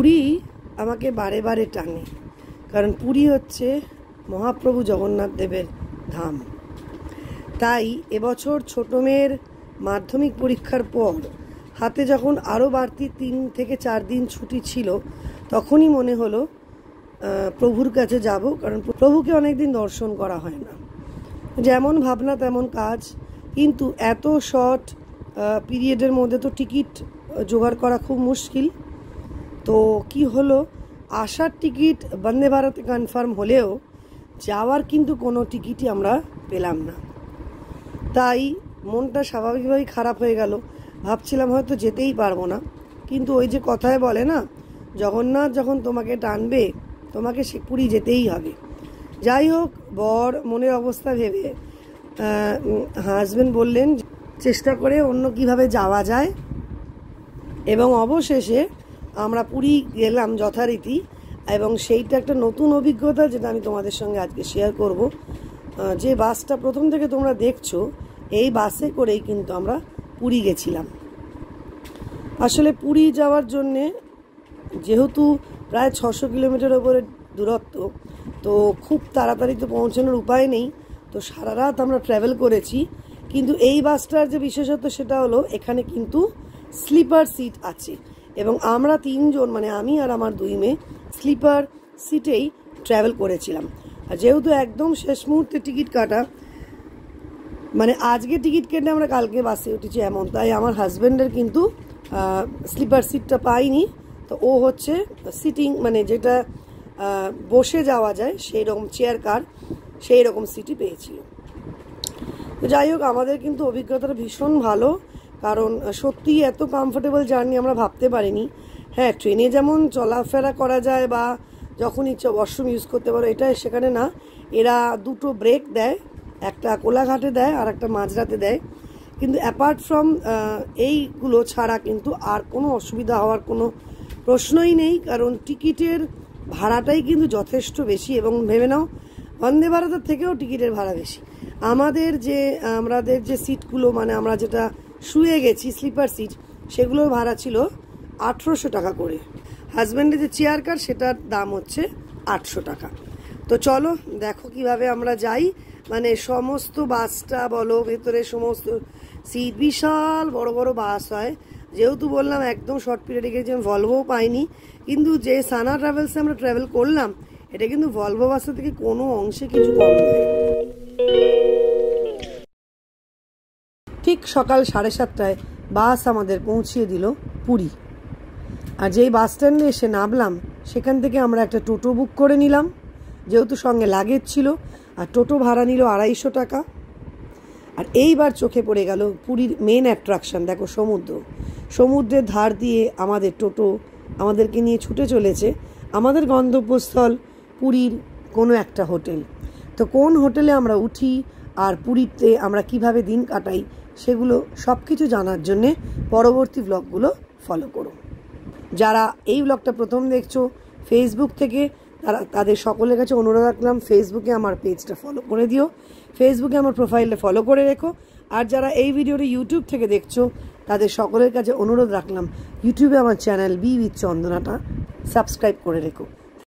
পুরী আমাকে বারে বারে টানে, কারণ পুরী হচ্ছে মহাপ্রভু জগন্নাথ দেবের ধাম। তাই এবছর ছোট মেয়ের মাধ্যমিক পরীক্ষার পর হাতে যখন আরও বাড়তি 3 থেকে 4 দিন ছুটি ছিল, তখনই মনে হলো প্রভুর কাছে যাব, কারণ প্রভুকে অনেক দিন দর্শন করা হয় না। যেমন ভাবনা তেমন কাজ, কিন্তু এত শর্ট পিরিয়ডের মধ্যে তো টিকিট জোগাড় করা খুব মুশকিল। তো কি হলো, আসার টিকিট বন্দে ভারতে কনফার্ম হলেও যাওয়ার কিন্তু কোনো টিকিটই আমরা পেলাম না। তাই মনটা স্বাভাবিকভাবেই খারাপ হয়ে গেল। ভাবছিলাম হয়তো যেতেই পারবো না, কিন্তু ওই যে কথায় বলে না, জগন্নাথ যখন তোমাকে টানবে তোমাকে সে পুরী যেতেই হবে। যাই হোক, বর মনের অবস্থা ভেবে হাজব্যান্ড বললেন চেষ্টা করে অন্য কিভাবে যাওয়া যায়, এবং অবশেষে আমরা পুরী গেলাম যথারীতি। এবং সেইটা একটা নতুন অভিজ্ঞতা, যেটা আমি তোমাদের সঙ্গে আজকে শেয়ার করব। যে বাসটা প্রথম থেকে তোমরা দেখছো, এই বাসে করেই কিন্তু আমরা পুরী গেছিলাম। আসলে পুরী যাওয়ার জন্যে যেহেতু প্রায় 600 কিলোমিটার ওপরে দূরত্ব, তো খুব তাড়াতাড়ি তো পৌঁছানোর উপায় নেই। তো সারা রাত আমরা ট্র্যাভেল করেছি। কিন্তু এই বাসটার যে বিশেষত্ব সেটা হলো এখানে কিন্তু স্লিপার সিট আছে, এবং আমরা 3 জন, মানে আমি আর আমার 2 মেয়ে স্লিপার সিটেই ট্র্যাভেল করেছিলাম। আর যেহেতু একদম শেষ মুহূর্তে টিকিট কাটা, মানে আজকে টিকিট কেটে আমরা কালকে বাসে উঠেছি এমন, তাই আমার হাজব্যান্ডের কিন্তু স্লিপার সিটটা পাইনি। তো ও হচ্ছে সিটিং, মানে যেটা বসে যাওয়া যায় সেই রকম চেয়ার কার, সেই রকম সিটই পেয়েছিল। তো যাই হোক, আমাদের কিন্তু অভিজ্ঞতাটা ভীষণ ভালো, কারণ সত্যিই এত কমফোর্টেবল জার্নি আমরা ভাবতে পারিনি। হ্যাঁ, ট্রেনে যেমন চলাফেরা করা যায় বা যখন ইচ্ছা ওয়াশরুম ইউজ করতে পারো, এটা সেখানে না। এরা 2টো ব্রেক দেয়, একটা কোলাঘাটে দেয় আর একটা মাঝরাতে দেয়। কিন্তু অ্যাপার্ট ফ্রম এইগুলো ছাড়া কিন্তু আর কোনো অসুবিধা হওয়ার কোনো প্রশ্নই নেই, কারণ টিকিটের ভাড়াটাই কিন্তু যথেষ্ট বেশি। এবং ভেবে নাও, বন্দে ভারতের থেকেও টিকিটের ভাড়া বেশি। আমাদের যে সিটগুলো, মানে আমরা যেটা শুয়ে গেছি স্লিপার সিট, সেগুলোর ভাড়া ছিল 1800 টাকা করে। হাজব্যান্ডের যে চেয়ার কার, সেটার দাম হচ্ছে 800 টাকা। তো চলো দেখো কিভাবে আমরা যাই। মানে সমস্ত বাসটা বলো, ভেতরে সমস্ত সিট, বিশাল বড় বড় বাস হয়। যেহেতু বললাম একদম শর্ট পিরিয়ডে গেছি, ভলভোও পাইনি। কিন্তু যে সানা ট্রাভেলসে আমরা ট্রাভেল করলাম, এটা কিন্তু ভলভো বাসের থেকে কোনো অংশে কিছু কম নয়। ঠিক সকাল 7:30টায় বাস আমাদের পৌঁছিয়ে দিল পুরী। আর যেই বাস স্ট্যান্ডে এসে নামলাম, সেখান থেকে আমরা একটা টোটো বুক করে নিলাম, যেহেতু সঙ্গে লাগেজ ছিল। আর টোটো ভাড়া নিল 250 টাকা। আর এইবার চোখে পড়ে গেল পুরীর মেন অ্যাট্রাকশন, দেখো সমুদ্র। সমুদ্রের ধার দিয়ে আমাদের টোটো আমাদেরকে নিয়ে ছুটে চলেছে আমাদের গন্তব্যস্থল পুরীর কোনো একটা হোটেল। তো কোন হোটেলে আমরা উঠি আর পুরীতে আমরা কিভাবে দিন কাটাই, সেগুলো সব কিছু জানার জন্যে পরবর্তী ব্লগগুলো ফলো করো। যারা এই ব্লগটা প্রথম দেখছো ফেসবুক থেকে, তাদের সকলের কাছে অনুরোধ রাখলাম ফেসবুকে আমার পেজটা ফলো করে দিও, ফেসবুকে আমার প্রোফাইলটা ফলো করে রেখো। আর যারা এই ভিডিওটা ইউটিউব থেকে দেখছো, তাদের সকলের কাছে অনুরোধ রাখলাম ইউটিউবে আমার চ্যানেল বি উইথ চন্দনাটা সাবস্ক্রাইব করে রেখো।